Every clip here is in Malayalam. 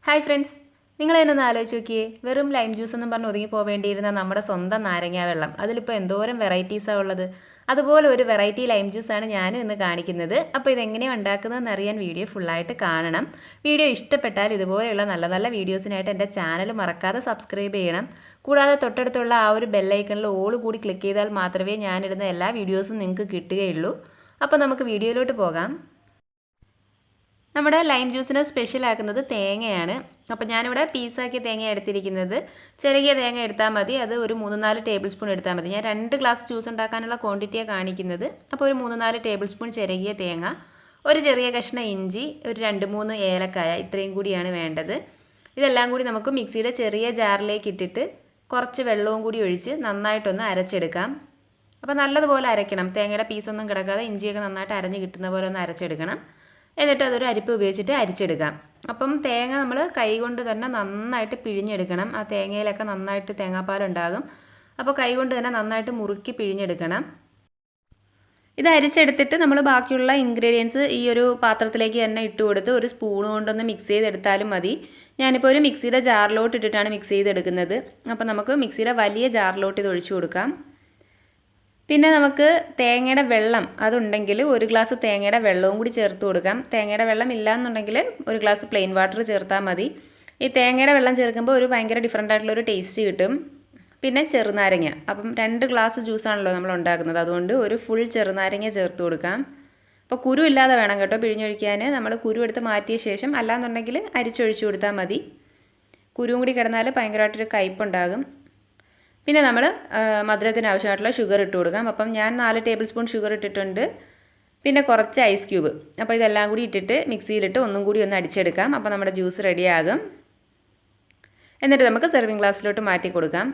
ഹായ് ഫ്രണ്ട്സ്, നിങ്ങൾ തന്നെ ഒന്ന് ആലോചിച്ച് നോക്കിയേ. വെറും ലൈം ജ്യൂസ് എന്നും പറഞ്ഞ് ഒതുങ്ങി പോവേണ്ടിയിരുന്ന നമ്മുടെ സ്വന്തം നാരങ്ങാ വെള്ളം, അതിലിപ്പോൾ എന്തോരം വെറൈറ്റീസാണ് ഉള്ളത്. അതുപോലെ ഒരു വെറൈറ്റി ലൈം ജ്യൂസാണ് ഞാനും ഇന്ന് കാണിക്കുന്നത്. അപ്പോൾ ഇതെങ്ങനെയാണ് ഉണ്ടാക്കുന്നതെന്ന് അറിയാൻ വീഡിയോ ഫുള്ളായിട്ട് കാണണം. വീഡിയോ ഇഷ്ടപ്പെട്ടാൽ ഇതുപോലെയുള്ള നല്ല നല്ല വീഡിയോസിനായിട്ട് എൻ്റെ ചാനൽ മറക്കാതെ സബ്സ്ക്രൈബ് ചെയ്യണം. കൂടാതെ തൊട്ടടുത്തുള്ള ആ ഒരു ബെല്ലൈക്കണിൽ ഓൾ കൂടി ക്ലിക്ക് ചെയ്താൽ മാത്രമേ ഞാനിടുന്ന എല്ലാ വീഡിയോസും നിങ്ങൾക്ക് കിട്ടുകയുള്ളൂ. അപ്പോൾ നമുക്ക് വീഡിയോയിലോട്ട് പോകാം. നമ്മുടെ ലൈം ജ്യൂസിനെ സ്പെഷ്യലാക്കുന്നത് തേങ്ങയാണ്. അപ്പോൾ ഞാനിവിടെ പീസാക്കിയ തേങ്ങ എടുത്തിരിക്കുന്നത്. ചെറിയ തേങ്ങ എടുത്താൽ മതി. അത് ഒരു 3-4 ടേബിൾ സ്പൂൺ എടുത്താൽ മതി. ഞാൻ 2 ഗ്ലാസ് ജ്യൂസ് ഉണ്ടാക്കാനുള്ള ക്വാണ്ടിറ്റിയാണ് കാണിക്കുന്നത്. അപ്പോൾ ഒരു 3-4 ടേബിൾ സ്പൂൺ ചെറിയ തേങ്ങ, ഒരു ചെറിയ കഷ്ണം ഇഞ്ചി, ഒരു 2-3 ഏലക്കായ, ഇത്രയും കൂടിയാണ് വേണ്ടത്. ഇതെല്ലാം കൂടി നമുക്ക് മിക്സിയുടെ ചെറിയ ജാറിലേക്ക് ഇട്ടിട്ട് കുറച്ച് വെള്ളവും കൂടി ഒഴിച്ച് നന്നായിട്ടൊന്ന് അരച്ചെടുക്കാം. അപ്പോൾ നല്ലതുപോലെ അരയ്ക്കണം. തേങ്ങയുടെ പീസൊന്നും കിടക്കാതെ ഇഞ്ചിയൊക്കെ നന്നായിട്ട് അരഞ്ഞ് കിട്ടുന്ന പോലെ ഒന്ന് അരച്ചെടുക്കണം. എന്നിട്ട് അതൊരു അരിപ്പ ഉപയോഗിച്ചിട്ട് അരിച്ചെടുക്കാം. അപ്പം തേങ്ങ നമ്മൾ കൈ കൊണ്ട് തന്നെ നന്നായിട്ട് പിഴിഞ്ഞെടുക്കണം. ആ തേങ്ങയിലൊക്കെ നന്നായിട്ട് തേങ്ങാപ്പാലുണ്ടാകും. അപ്പോൾ കൈ കൊണ്ട് തന്നെ നന്നായിട്ട് മുറുക്കി പിഴിഞ്ഞെടുക്കണം. ഇത് അരിച്ചെടുത്തിട്ട് നമ്മൾ ബാക്കിയുള്ള ഇൻഗ്രീഡിയൻസ് ഈ ഒരു പാത്രത്തിലേക്ക് തന്നെ ഇട്ട് കൊടുത്ത് ഒരു സ്പൂൺ കൊണ്ടൊന്ന് മിക്സ് ചെയ്തെടുത്താലും മതി. ഞാനിപ്പോൾ ഒരു മിക്സിയുടെ ജാറിലോട്ട് ഇട്ടിട്ടാണ് മിക്സ് ചെയ്തെടുക്കുന്നത്. അപ്പോൾ നമുക്ക് മിക്സിയുടെ വലിയ ജാറിലോട്ട് ഇത് ഒഴിച്ചു കൊടുക്കാം. പിന്നെ നമുക്ക് തേങ്ങയുടെ വെള്ളം അതുണ്ടെങ്കിൽ ഒരു ഗ്ലാസ് തേങ്ങയുടെ വെള്ളവും കൂടി ചേർത്ത് കൊടുക്കാം. തേങ്ങയുടെ വെള്ളം ഇല്ലയെന്നുണ്ടെങ്കിൽ ഒരു ഗ്ലാസ് പ്ലെയിൻ വാട്ടർ ചേർത്താൽ മതി. ഈ തേങ്ങയുടെ വെള്ളം ചേർക്കുമ്പോൾ ഒരു ഭയങ്കര ഡിഫറെൻ്റ് ആയിട്ടുള്ളൊരു ടേസ്റ്റ് കിട്ടും. പിന്നെ ചെറുനാരങ്ങ, അപ്പം 2 ഗ്ലാസ് ജ്യൂസാണല്ലോ നമ്മൾ ഉണ്ടാക്കുന്നത്, അതുകൊണ്ട് ഒരു ഫുൾ ചെറുനാരങ്ങ ചേർത്ത് കൊടുക്കാം. അപ്പോൾ കുരു ഇല്ലാതെ വേണം കേട്ടോ പിഴിഞ്ഞൊഴിക്കാൻ. നമ്മൾ കുരു എടുത്ത് മാറ്റിയ ശേഷം, അല്ലാന്നുണ്ടെങ്കിൽ അരിച്ചൊഴിച്ചു കൊടുത്താൽ മതി. കുരുവും കൂടി കിടന്നാൽ ഭയങ്കരമായിട്ടൊരു കയ്പുണ്ടാകും. പിന്നെ നമ്മൾ മധുരത്തിന് ആവശ്യമായിട്ടുള്ള ഷുഗർ ഇട്ട് കൊടുക്കാം. അപ്പം ഞാൻ 4 ടേബിൾ സ്പൂൺ ഷുഗർ ഇട്ടിട്ടുണ്ട്. പിന്നെ കുറച്ച് ഐസ് ക്യൂബ്. അപ്പോൾ ഇതെല്ലാം കൂടി ഇട്ടിട്ട് മിക്സിയിലിട്ട് ഒന്നും കൂടി ഒന്ന് അടിച്ചെടുക്കാം. അപ്പോൾ നമ്മുടെ ജ്യൂസ് റെഡിയാകും. എന്നിട്ട് നമുക്ക് സെർവിങ് ഗ്ലാസ്സിലോട്ട് മാറ്റി കൊടുക്കാം.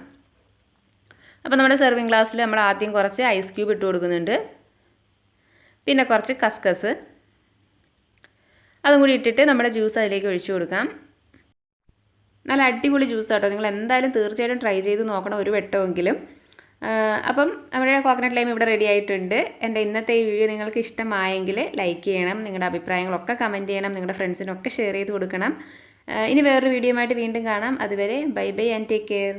അപ്പോൾ നമ്മുടെ സെർവിങ് ഗ്ലാസ്സിൽ നമ്മൾ ആദ്യം കുറച്ച് ഐസ് ക്യൂബ് ഇട്ട് കൊടുക്കുന്നുണ്ട്. പിന്നെ കുറച്ച് കസ്കസ് അതും കൂടി ഇട്ടിട്ട് നമ്മുടെ ജ്യൂസ് അതിലേക്ക് ഒഴിച്ചു കൊടുക്കാം. നല്ല അടിപൊളി ജ്യൂസാട്ടോ. നിങ്ങൾ എന്തായാലും തീർച്ചയായിട്ടും ട്രൈ ചെയ്ത് നോക്കണം ഒരു വട്ടമെങ്കിലും. അപ്പം നമ്മുടെ കോക്കനട്ട് ലൈം ഇവിടെ റെഡി ആയിട്ടുണ്ട്. എൻ്റെ ഇന്നത്തെ ഈ വീഡിയോ നിങ്ങൾക്ക് ഇഷ്ടമായെങ്കിൽ ലൈക്ക് ചെയ്യണം. നിങ്ങളുടെ അഭിപ്രായങ്ങളൊക്കെ കമൻറ്റ് ചെയ്യണം. നിങ്ങളുടെ ഫ്രണ്ട്സിനൊക്കെ ഷെയർ ചെയ്ത് കൊടുക്കണം. ഇനി വേറൊരു വീഡിയോ ആയിട്ട് വീണ്ടും കാണാം. അതുവരെ bye bye and take care.